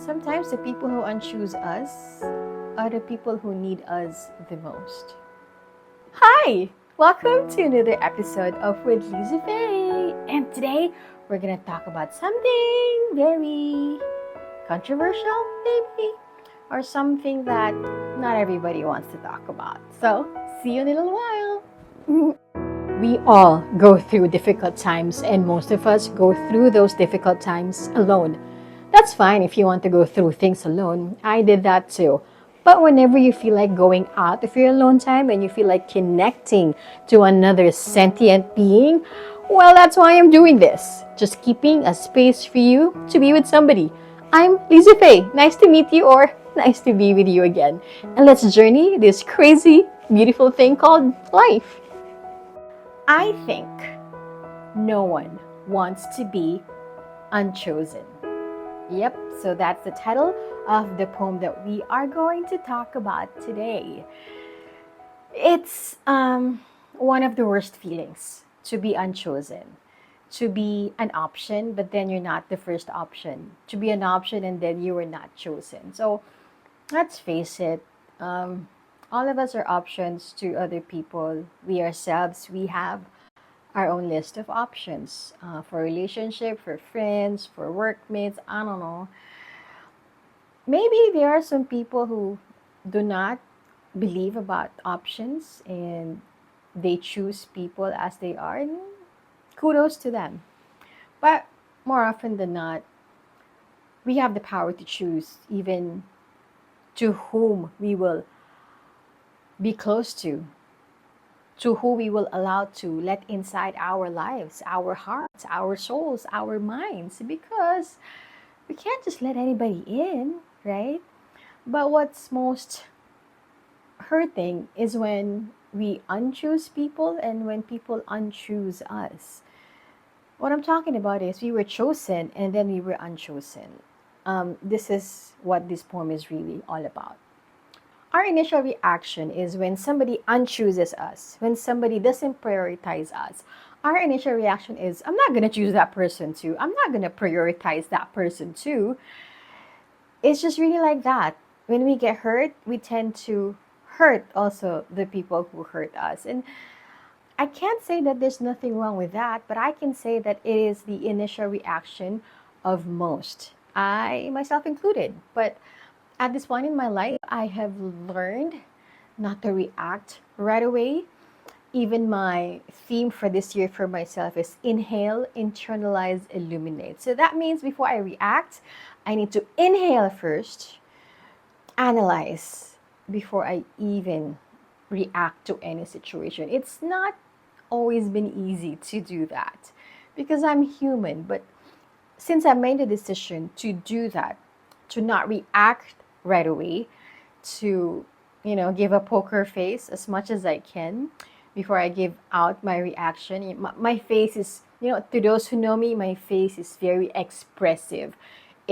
Sometimes the people who unchoose us are the people who need us the most. Hi! Welcome to another episode of With Liza Faye. And today we're going to talk about something very controversial, maybe, or something that not everybody wants to talk about. So, see you in a little while. We all go through difficult times, and most of us go through those difficult times alone. That's fine if you want to go through things alone. I did that too. But whenever you feel like going out of your alone time and you feel like connecting to another sentient being, well, that's why I'm doing this. Just keeping a space for you to be with somebody. I'm Liza Faye. Nice to meet you, or nice to be with you again. And let's journey this crazy, beautiful thing called life. I think no one wants to be unchosen. Yep, so that's the title of the poem that we are going to talk about today. It's one of the worst feelings to be unchosen, to be an option, but then you're not the first option, to be an option and then you were not chosen. So let's face it, all of us are options to other people. We ourselves, we have our own list of options for relationship, for friends, for workmates. I don't know. Maybe there are some people who do not believe about options and they choose people as they are. And kudos to them. But more often than not, we have the power to choose even to whom we will be close to who we will allow to let inside our lives, our hearts, our souls, our minds, because we can't just let anybody in, right? But what's most hurting is when we unchoose people and when people unchoose us. What I'm talking about is we were chosen and then we were unchosen. This is what this poem is really all about. Our initial reaction is when somebody unchooses us, when somebody doesn't prioritize us. Our initial reaction is, I'm not going to choose that person too. I'm not going to prioritize that person too. It's just really like that. When we get hurt, we tend to hurt also the people who hurt us. And I can't say that there's nothing wrong with that, but I can say that it is the initial reaction of most. I myself included. But at this point in my life, I have learned not to react right away. Even my theme for this year for myself is inhale, internalize, illuminate. So that means before I react, I need to inhale first, analyze before I even react to any situation. It's not always been easy to do that because I'm human. But since I made the decision to do that, to not react right away, to give a poker face as much as I can before I give out my reaction. My face is, to those who know me, my face is very expressive.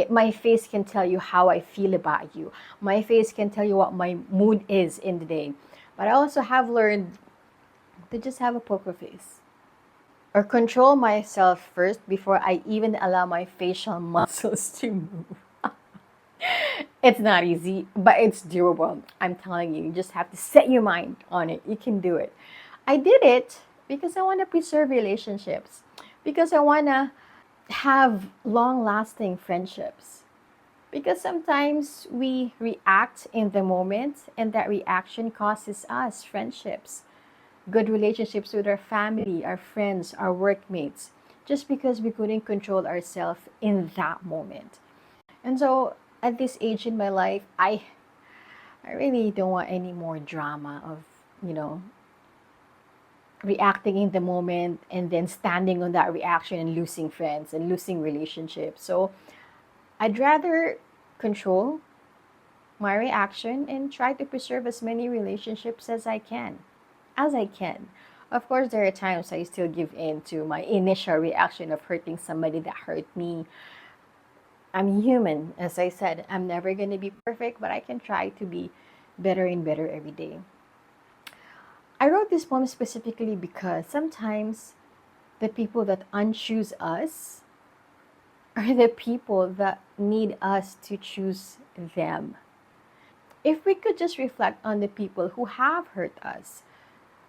My face can tell you how I feel about you. My face can tell you what my mood is in the day. But I also have learned to just have a poker face or control myself first before I even allow my facial muscles to move. It's not easy, but it's doable. I'm telling you, you just have to set your mind on it. You can do it. I did it because I want to preserve relationships, because I want to have long-lasting friendships. Because sometimes we react in the moment, and that reaction causes us friendships, good relationships with our family, our friends, our workmates, just because we couldn't control ourselves in that moment. And so at this age in my life, I really don't want any more drama of, reacting in the moment and then standing on that reaction and losing friends and losing relationships. So I'd rather control my reaction and try to preserve as many relationships as I can. Of course, there are times I still give in to my initial reaction of hurting somebody that hurt me. I'm human. As I said, I'm never going to be perfect, but I can try to be better and better every day. I wrote this poem specifically because sometimes the people that unchoose us are the people that need us to choose them. If we could just reflect on the people who have hurt us,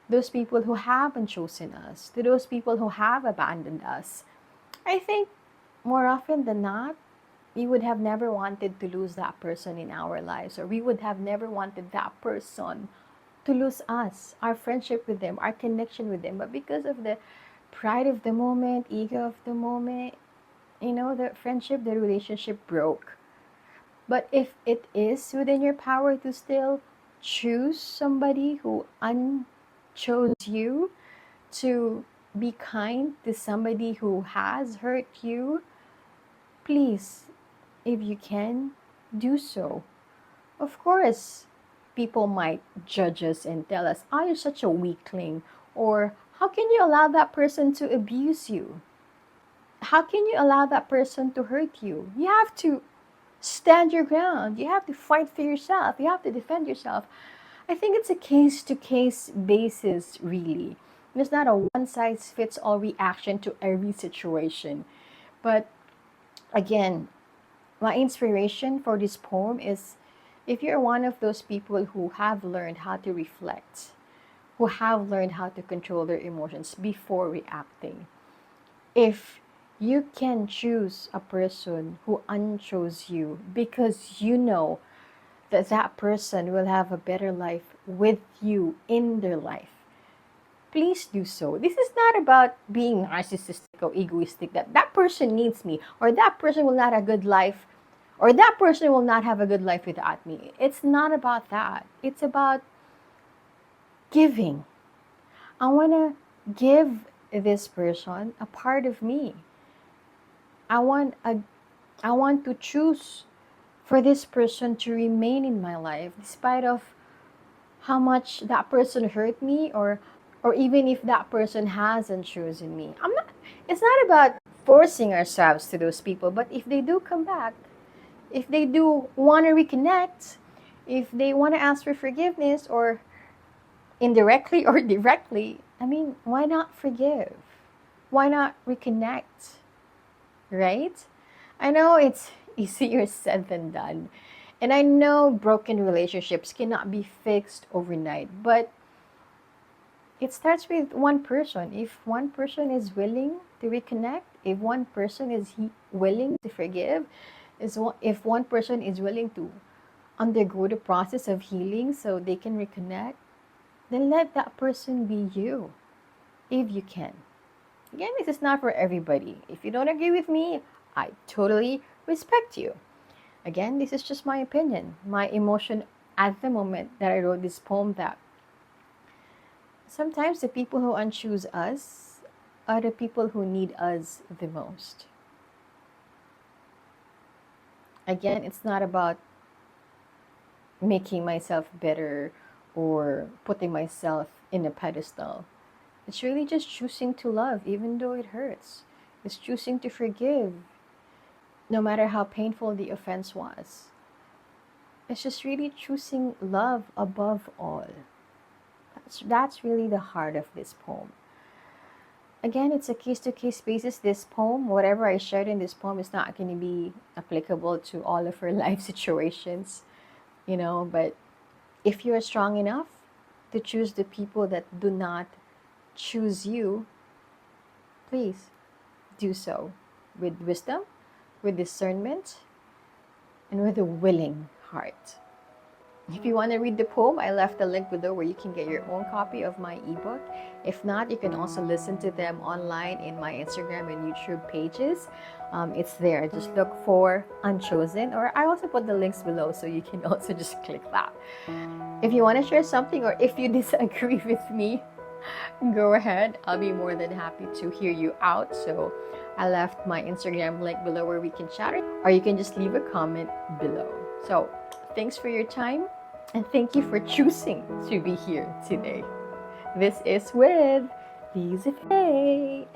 those people who haven't chosen us, to those people who have abandoned us, I think more often than not, we would have never wanted to lose that person in our lives, or we would have never wanted that person to lose us, our friendship with them, our connection with them. But because of the pride of the moment, ego of the moment, the friendship, the relationship broke. But if it is within your power to still choose somebody who unchose you, to be kind to somebody who has hurt you, please, if you can, do so. Of course, people might judge us and tell us, oh, you're such a weakling, or how can you allow that person to abuse you? How can you allow that person to hurt you? You have to stand your ground. You have to fight for yourself. You have to defend yourself. I think it's a case-to-case basis, really. It's not a one-size-fits-all reaction to every situation. But again, my inspiration for this poem is, if you're one of those people who have learned how to reflect, who have learned how to control their emotions before reacting, if you can choose a person who unchose you because you know that that person will have a better life with you in their life, please do so. This is not about being narcissistic or egoistic, that that person needs me, or that person will not have a good life, or that person will not have a good life without me. It's not about that. It's about giving. I want to give this person a part of me. I want to choose for this person to remain in my life despite of how much that person hurt me, or even if that person hasn't chosen me. It's not about forcing ourselves to those people, but if they do come back, if they do want to reconnect, if they want to ask for forgiveness, or indirectly or directly, why not forgive? Why not reconnect? Right? I know it's easier said than done. And I know broken relationships cannot be fixed overnight, but it starts with one person. If one person is willing to reconnect, if one person is willing to forgive, if one person is willing to undergo the process of healing so they can reconnect, then let that person be you, if you can. Again, this is not for everybody. If you don't agree with me, I totally respect you. Again, this is just my opinion, my emotion at the moment that I wrote this poem, that sometimes the people who unchoose us are the people who need us the most. Again, it's not about making myself better or putting myself in a pedestal. It's really just choosing to love even though it hurts. It's choosing to forgive no matter how painful the offense was. It's just really choosing love above all. That's really the heart of this poem. Again, it's a case-to-case basis. This poem, whatever I shared in this poem, is not going to be applicable to all of our life situations, but if you are strong enough to choose the people that do not choose you, please do so with wisdom, with discernment, and with a willing heart. If you want to read the poem, I left the link below where you can get your own copy of my ebook. If not, you can also listen to them online in my Instagram and YouTube pages. It's there. Just look for Unchosen, or I also put the links below so you can also just click that. If you want to share something, or if you disagree with me, go ahead. I'll be more than happy to hear you out. So I left my Instagram link below where we can chat, or you can just leave a comment below. So thanks for your time, and thank you for choosing to be here today. This is with Liza Faye.